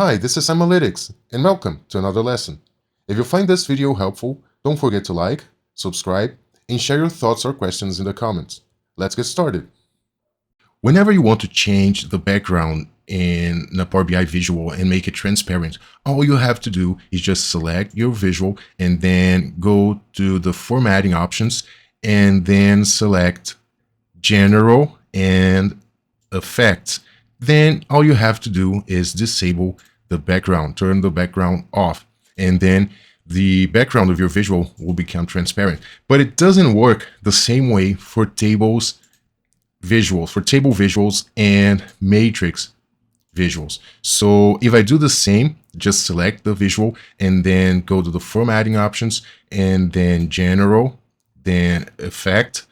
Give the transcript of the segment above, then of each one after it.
Hi, this is Analytics, and welcome to another lesson. If you find this video helpful, don't forget to like, subscribe, and share your thoughts or questions in the comments. Let's get started. Whenever you want to change the background in the Power BI visual and make it transparent, all you have to do is just select your visual and then go to the formatting options and then select General and Effects. Then all you have to do is disable the background, turn the background off, and then the background of your visual will become transparent. But it doesn't work the same way for table visuals and matrix visuals. So if I do the same, just select the visual and then go to the formatting options and then General, then Effect.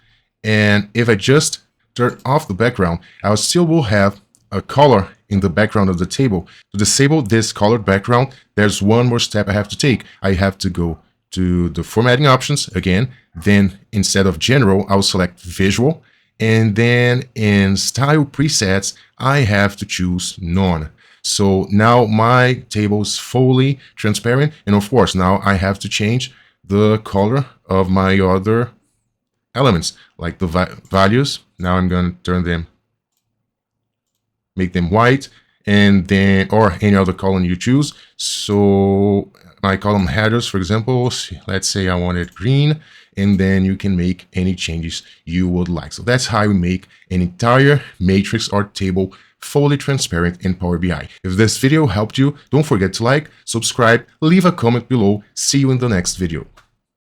And if I just turn off the background, I still will have a color in the background of the table. To disable this colored background, there's one more step I have to take. I have to go to the formatting options again, then instead of General, I'll select Visual, and then in Style Presets, I have to choose None. So now my table is fully transparent, and of course, now I have to change the color of my other elements, like the values. Now I'm going to turn them, make them white, and then, or any other column you choose. So my column headers, for example, let's say I wanted green, and then you can make any changes you would like. So that's how we make an entire matrix or table fully transparent in Power BI. If this video helped you, don't forget to like, subscribe, leave a comment below. See you in the next video.